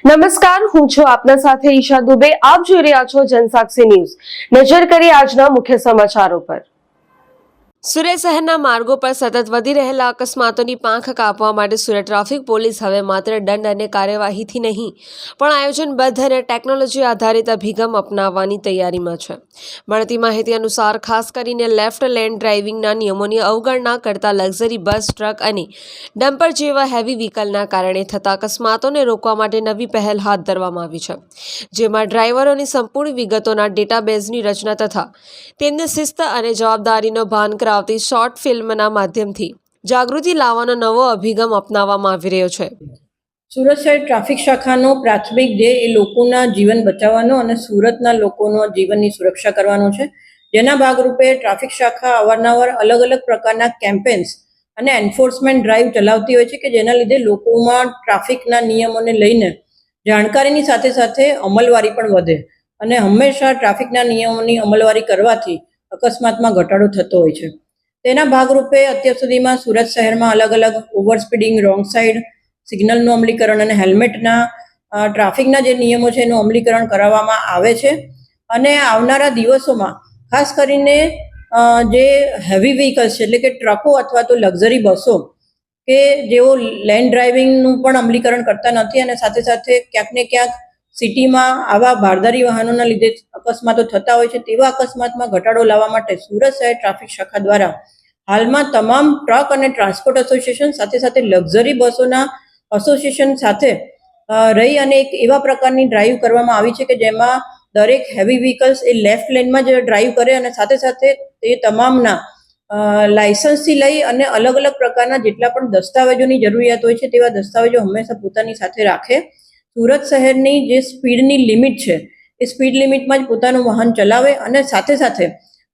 નમસ્કાર, હું છું આપના સાથે ઈશા દુબે. આપ જોઈ રહ્યા છો જનસાક્ષી ન્યૂઝ. નજર કરીએ આજના મુખ્ય સમાચારો પર. સુરત શહેરના માર્ગો પર સતત વધી રહેલા અકસ્માતોની પાંખ કાપવા માટે સુરત ટ્રાફિક પોલીસ હવે માત્ર દંડ અને કાર્યવાહીથી નહીં પણ આયોજનબદ્ધ અને ટેકનોલોજી આધારિત અભિગમ અપનાવવાની તૈયારીમાં છે. મળતી માહિતી અનુસાર ખાસ કરીને લેફ્ટ લેન ડ્રાઇવિંગના નિયમોની અવગણના કરતા લક્ઝરી બસ, ટ્રક અને ડમ્પર જેવા હેવી વ્હીકલના કારણે થતા અકસ્માતોને રોકવા માટે નવી પહેલ હાથ ધરવામાં આવી છે, જેમાં ડ્રાઈવરોની સંપૂર્ણ વિગતોના ડેટાબેઝની રચના તથા તેમની શિસ્ત અને જવાબદારીનો ભાન કરાવતી શોર્ટ ફિલ્મના માધ્યમથી જાગૃતિ લાવવાનો નવો અભિગમ અપનાવવામાં આવી રહ્યો છે. સુરત શહેર ટ્રાફિક શાખાનો પ્રાથમિક ધ્યેય એ લોકોના જીવન બચાવવાનો અને સુરતના લોકોનો જીવનની સુરક્ષા કરવાનો છે, જેના ભાગરૂપે ટ્રાફિક શાખા અવારનવાર અલગ અલગ પ્રકારના કેમ્પેન્સ અને એન્ફોર્સમેન્ટ ડ્રાઈવ ચલાવતી હોય છે કે જેના લીધે લોકોમાં ટ્રાફિકના નિયમોને લઈને જાણકારીની સાથે સાથે અમલવારી પણ વધે અને હંમેશા ટ્રાફિકના નિયમોની અમલવારી કરવાથી અકસ્માતમાં ઘટાડો થતો હોય છે. તેના ભાગરૂપે અત્યાર સુધીમાં સુરત શહેરમાં અલગ અલગ ઓવર સ્પીડિંગ, રોંગ સાઈડ, સિગ્નલનું અમલીકરણ અને હેલ્મેટના ટ્રાફિકના જે નિયમો છે એનું અમલીકરણ કરાવવામાં આવે છે. અને આવનારા દિવસોમાં ખાસ કરીને જે હેવી વ્હીકલ્સ છે એટલે કે ટ્રકો અથવા તો લક્ઝરી બસો કે જેઓ લેન ડ્રાઇવિંગનું પણ અમલીકરણ કરતા નથી અને સાથે સાથે ક્યાંક ને ક્યાંક સિટીમાં આવા ભારદારી વાહનોના લીધે અકસ્માતો થતા હોય છે, તેવા અકસ્માતમાં ઘટાડો લાવવા માટે સુરત શહેર ટ્રાફિક શાખા દ્વારા હાલમાં તમામ ટ્રક અને ટ્રાન્સપોર્ટ એસોસિએશન સાથે સાથે લક્ઝરી બસોના એસોસિએશન સાથે રહી અને એક એવા પ્રકારની ડ્રાઈવ કરવામાં આવી છે કે જેમાં દરેક હેવી વ્હીકલ્સ એ લેફ્ટ લેનમાં જ ડ્રાઈવ કરે અને સાથે સાથે તે તમામના લાયસન્સથી લઈ અને અલગ અલગ પ્રકારના જેટલા પણ દસ્તાવેજોની જરૂરિયાત હોય છે તેવા દસ્તાવેજો હંમેશા પોતાની સાથે રાખે. સુરત શહેરની જે સ્પીડની લિમિટ છે એ સ્પીડ લિમિટમાં જ પોતાનું વાહન ચલાવે અને સાથે સાથે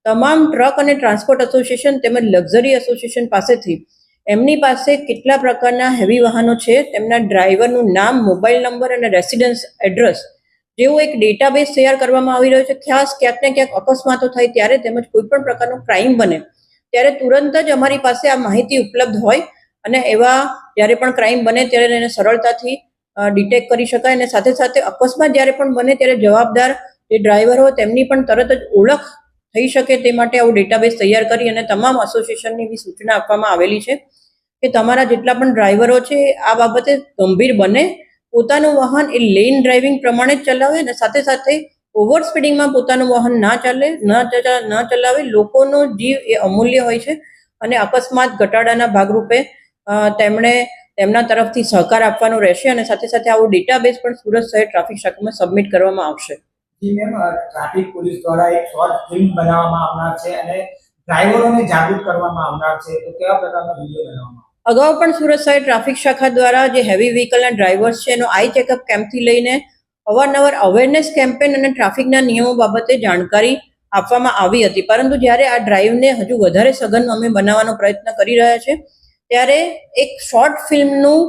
તમામ ટ્રક અને ટ્રાન્સપોર્ટ એસોસિએશન તેમજ લક્ઝરી એસોસિએશન પાસેથી એમની પાસે કેટલા પ્રકારના હેવી વાહનો છે તેમના ડ્રાઈવરનું નામ, મોબાઈલ નંબર અને રેસિડન્સ એડ્રેસ જેવો એક ડેટાબેઝ તૈયાર કરવામાં આવી રહ્યો છે. ખાસ ક્યાંક ને ક્યાંક અકસ્માતો થાય ત્યારે તેમજ કોઈ પણ પ્રકારનો ક્રાઇમ બને ત્યારે તુરંત જ અમારી પાસે આ માહિતી ઉપલબ્ધ હોય અને એવા જ્યારે પણ ક્રાઇમ બને ત્યારે એને સરળતાથી ડિટેક્ટ કરી શકાય અને સાથે સાથે અકસ્માત જ્યારે પણ બને ત્યારે જવાબદાર જે ડ્રાઈવર હોય તેમની પણ તરત જ ઓળખ થઈ શકે તે માટે આવું ડેટાબેઝ તૈયાર કરી અને તમામ એસોસિએશનની એવી સૂચના આપવામાં આવેલી છે કે તમારા જેટલા પણ ડ્રાઈવરો છે આ બાબતે ગંભીર બને, પોતાનું વાહન એ લેન ડ્રાઇવિંગ પ્રમાણે જ ચલાવે અને સાથે સાથે ઓવર સ્પીડિંગમાં પોતાનું વાહન ના ચલાવે. લોકોનો જીવ એ અમૂલ્ય હોય છે અને અકસ્માત ઘટાડાના ભાગરૂપે તેમણે તેમના તરફથી સહકાર આપવાનો રહેશે અને સાથે સાથે આવો ડેટાબેઝ પણ સુરત શહેર ટ્રાફિક શાખામાં સબમિટ કરવામાં આવશે. ટ્રાફિક પોલીસ દ્વારા એક શોર્ટ ફિલ્મ બનાવવામાં આવનાર છે અને ડ્રાઈવરોને જાગૃત કરવામાં આવનાર છે, તો કેવા પ્રકારના વિડીયો બનાવવામાં? અગાઉ પણ સુરત શહેર ટ્રાફિક શાખા દ્વારા જે હેવી વ્હીકલના ડ્રાઈવર્સ છે એનો આઈ ચેકઅપ કેમ્પથી લઈને અવારનવાર અવેરનેસ કેમ્પેન અને ટ્રાફિકના નિયમો બાબતે જાણકારી આપવામાં આવી હતી, પરંતુ જ્યારે આ ડ્રાઈવને હજુ વધારે સઘન અમે બનાવવાનો પ્રયત્ન કરી રહ્યા છે ત્યારે એક શોર્ટ ફિલ્મનું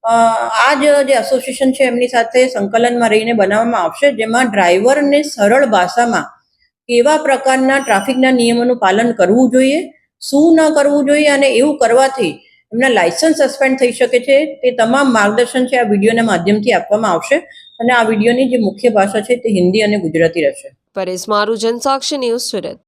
આ જે એસોસિએશન છે એમની સાથે સંકલનમાં રહીને બનાવવામાં આવશે, જેમાં ડ્રાઈવરને સરળ ભાષામાં કેવા પ્રકારના ટ્રાફિકના નિયમોનું પાલન કરવું જોઈએ, શું ન કરવું જોઈએ અને એવું કરવાથી એમના લાયસન્સ સસ્પેન્ડ થઈ શકે છે તે તમામ માર્ગદર્શન છે આ વિડીયોના માધ્યમથી આપવામાં આવશે અને આ વિડીયોની જે મુખ્ય ભાષા છે તે હિન્દી અને ગુજરાતી રહેશે. પરેશ મારું, જનસાક્ષી ન્યૂઝ, સુરત.